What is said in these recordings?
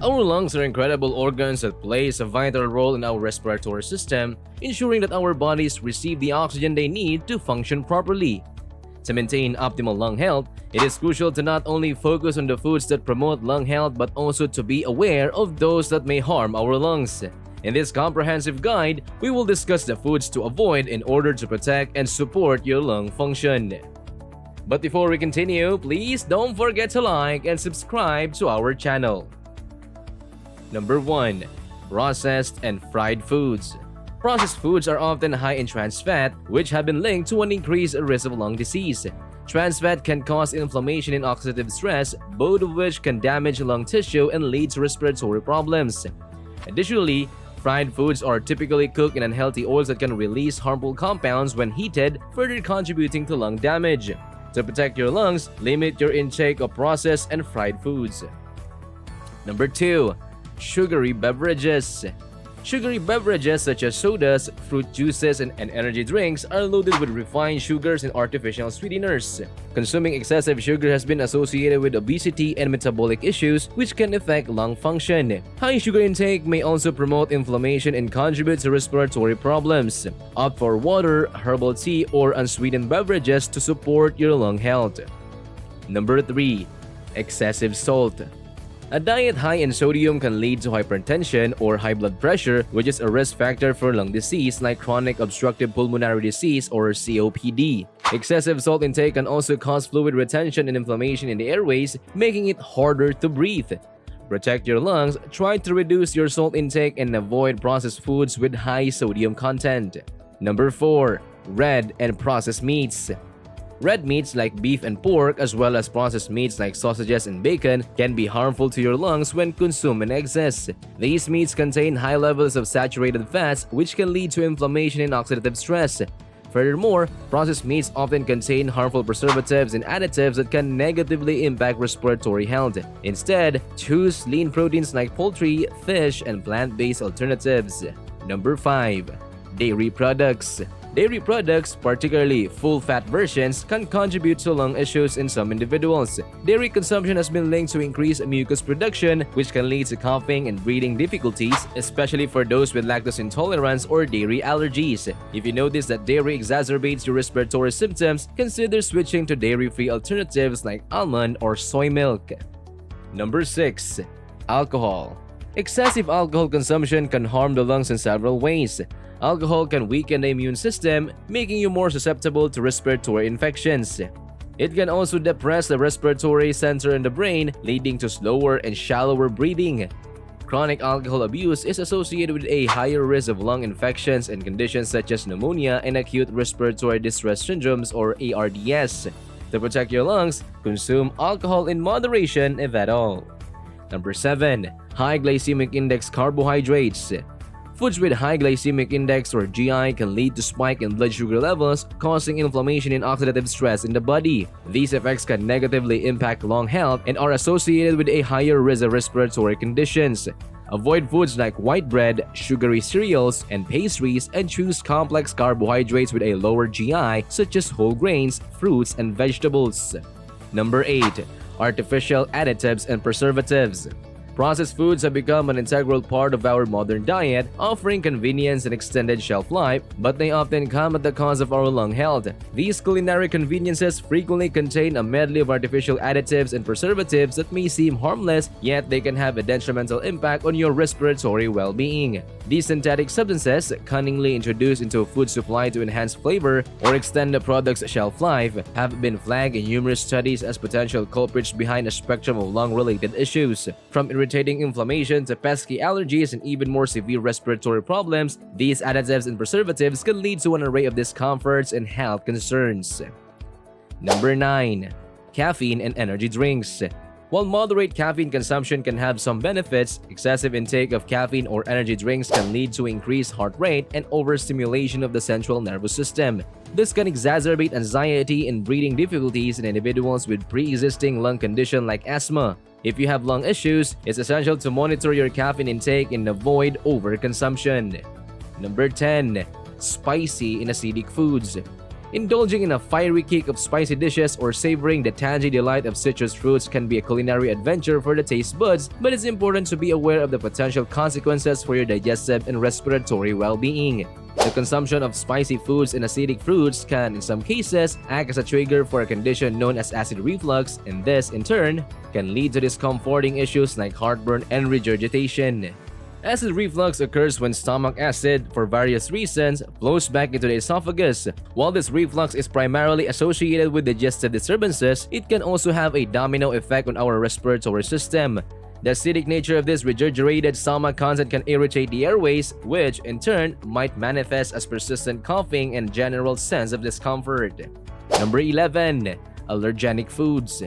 Our lungs are incredible organs that plays a vital role in our respiratory system, ensuring that our bodies receive the oxygen they need to function properly. To maintain optimal lung health, it is crucial to not only focus on the foods that promote lung health but also to be aware of those that may harm our lungs. In this comprehensive guide, we will discuss the foods to avoid in order to protect and support your lung function. But before we continue, please don't forget to like and subscribe to our channel. Number 1. Processed and fried foods. Processed foods are often high in trans fat, which have been linked to an increased risk of lung disease. Trans fat can cause inflammation and oxidative stress, both of which can damage lung tissue and lead to respiratory problems. Additionally, fried foods are typically cooked in unhealthy oils that can release harmful compounds when heated, further contributing to lung damage. To protect your lungs, limit your intake of processed and fried foods. Number 2. Sugary beverages. Sugary beverages such as sodas, fruit juices, and energy drinks are loaded with refined sugars and artificial sweeteners. Consuming excessive sugar has been associated with obesity and metabolic issues, which can affect lung function. High sugar intake may also promote inflammation and contribute to respiratory problems. Opt for water, herbal tea, or unsweetened beverages to support your lung health. Number 3. Excessive salt. A diet high in sodium can lead to hypertension or high blood pressure, which is a risk factor for lung disease like chronic obstructive pulmonary disease or COPD. Excessive salt intake can also cause fluid retention and inflammation in the airways, making it harder to breathe. Protect your lungs, try to reduce your salt intake and avoid processed foods with high sodium content. Number 4. Red and processed meats. Red meats like beef and pork, as well as processed meats like sausages and bacon, can be harmful to your lungs when consumed in excess. These meats contain high levels of saturated fats, which can lead to inflammation and oxidative stress. Furthermore, processed meats often contain harmful preservatives and additives that can negatively impact respiratory health. Instead, choose lean proteins like poultry, fish, and plant-based alternatives. Number 5. Dairy products. Dairy products, particularly full-fat versions, can contribute to lung issues in some individuals. Dairy consumption has been linked to increased mucus production, which can lead to coughing and breathing difficulties, especially for those with lactose intolerance or dairy allergies. If you notice that dairy exacerbates your respiratory symptoms, consider switching to dairy-free alternatives like almond or soy milk. Number 6. Alcohol. Excessive alcohol consumption can harm the lungs in several ways. Alcohol can weaken the immune system, making you more susceptible to respiratory infections. It can also depress the respiratory center in the brain, leading to slower and shallower breathing. Chronic alcohol abuse is associated with a higher risk of lung infections and conditions such as pneumonia and acute respiratory distress syndromes or ARDS. To protect your lungs, consume alcohol in moderation if at all. Number 7. High glycemic index carbohydrates. Foods with high glycemic index or GI can lead to spike in blood sugar levels, causing inflammation and oxidative stress in the body. These effects can negatively impact lung health and are associated with a higher risk of respiratory conditions. Avoid foods like white bread, sugary cereals, and pastries, and choose complex carbohydrates with a lower GI such as whole grains, fruits, and vegetables. Number 8. Artificial additives and preservatives. Processed foods have become an integral part of our modern diet, offering convenience and extended shelf life, but they often come at the cost of our lung health. These culinary conveniences frequently contain a medley of artificial additives and preservatives that may seem harmless, yet they can have a detrimental impact on your respiratory well-being. These synthetic substances, cunningly introduced into a food supply to enhance flavor or extend the product's shelf life, have been flagged in numerous studies as potential culprits behind a spectrum of lung-related issues. From irritating inflammation to pesky allergies and even more severe respiratory problems, these additives and preservatives can lead to an array of discomforts and health concerns. Number 9. Caffeine and energy drinks. While moderate caffeine consumption can have some benefits, excessive intake of caffeine or energy drinks can lead to increased heart rate and overstimulation of the central nervous system. This can exacerbate anxiety and breathing difficulties in individuals with pre-existing lung condition like asthma. If you have lung issues, it's essential to monitor your caffeine intake and avoid overconsumption. Number 10. Spicy and acidic foods. Indulging in a fiery kick of spicy dishes or savoring the tangy delight of citrus fruits can be a culinary adventure for the taste buds, but it's important to be aware of the potential consequences for your digestive and respiratory well-being. The consumption of spicy foods and acidic fruits can, in some cases, act as a trigger for a condition known as acid reflux, and this, in turn, can lead to discomforting issues like heartburn and regurgitation. Acid reflux occurs when stomach acid, for various reasons, flows back into the esophagus. While this reflux is primarily associated with digestive disturbances, it can also have a domino effect on our respiratory system. The acidic nature of this regurgitated stomach content can irritate the airways, which, in turn, might manifest as persistent coughing and general sense of discomfort. Number 11. Allergenic foods.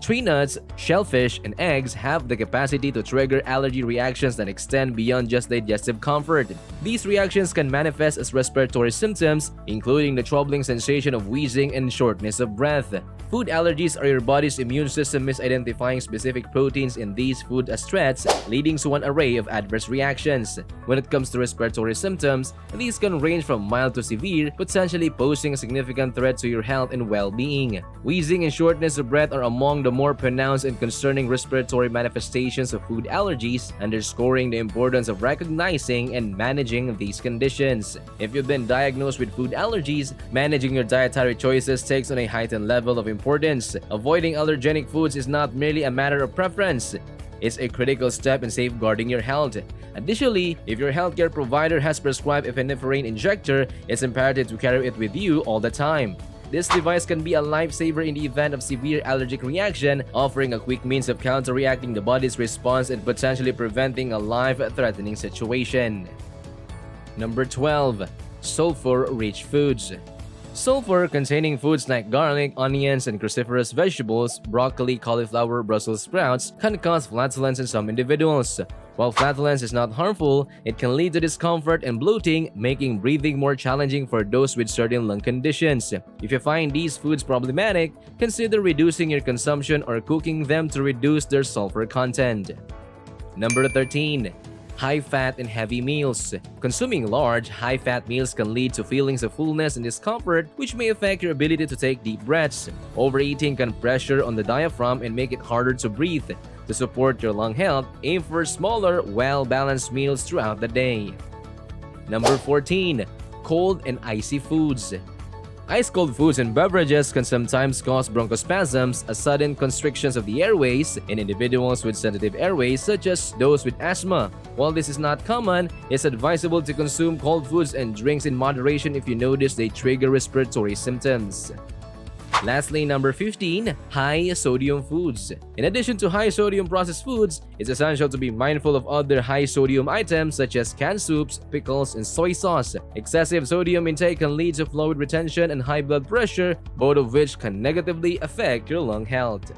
Tree nuts, shellfish, and eggs have the capacity to trigger allergy reactions that extend beyond just digestive comfort. These reactions can manifest as respiratory symptoms, including the troubling sensation of wheezing and shortness of breath. Food allergies are your body's immune system misidentifying specific proteins in these foods as threats, leading to an array of adverse reactions. When it comes to respiratory symptoms, these can range from mild to severe, potentially posing a significant threat to your health and well-being. Wheezing and shortness of breath are among the more pronounced and concerning respiratory manifestations of food allergies, underscoring the importance of recognizing and managing these conditions. If you've been diagnosed with food allergies, managing your dietary choices takes on a heightened level of importance. Avoiding allergenic foods is not merely a matter of preference. It's a critical step in safeguarding your health. Additionally, if your healthcare provider has prescribed a epinephrine injector, it's imperative to carry it with you all the time. This device can be a lifesaver in the event of severe allergic reaction, offering a quick means of counteracting the body's response and potentially preventing a life-threatening situation. Number 12. Sulfur-rich foods. Sulfur containing foods like garlic, onions, and cruciferous vegetables, broccoli, cauliflower, Brussels sprouts can cause flatulence in some individuals. While flatulence is not harmful, it can lead to discomfort and bloating, making breathing more challenging for those with certain lung conditions. If you find these foods problematic, consider reducing your consumption or cooking them to reduce their sulfur content. Number 13. High-fat and heavy meals. Consuming large, high-fat meals can lead to feelings of fullness and discomfort, which may affect your ability to take deep breaths. Overeating can pressure on the diaphragm and make it harder to breathe. To support your lung health, aim for smaller, well-balanced meals throughout the day. Number 14. Cold and icy foods. Ice-cold foods and beverages can sometimes cause bronchospasms, a sudden constrictions of the airways, in individuals with sensitive airways such as those with asthma. While this is not common, it's advisable to consume cold foods and drinks in moderation if you notice they trigger respiratory symptoms. Lastly, number 15, high-sodium foods. In addition to high-sodium processed foods, it's essential to be mindful of other high-sodium items such as canned soups, pickles, and soy sauce. Excessive sodium intake can lead to fluid retention and high blood pressure, both of which can negatively affect your lung health.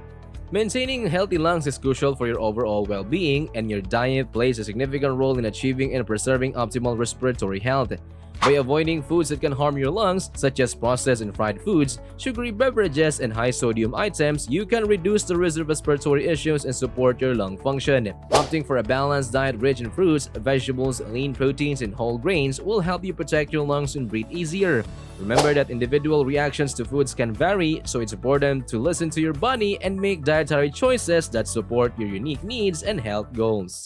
Maintaining healthy lungs is crucial for your overall well-being, and your diet plays a significant role in achieving and preserving optimal respiratory health. By avoiding foods that can harm your lungs, such as processed and fried foods, sugary beverages, and high-sodium items, you can reduce the risk of respiratory issues and support your lung function. Opting for a balanced diet rich in fruits, vegetables, lean proteins, and whole grains will help you protect your lungs and breathe easier. Remember that individual reactions to foods can vary, so it's important to listen to your body and make dietary choices that support your unique needs and health goals.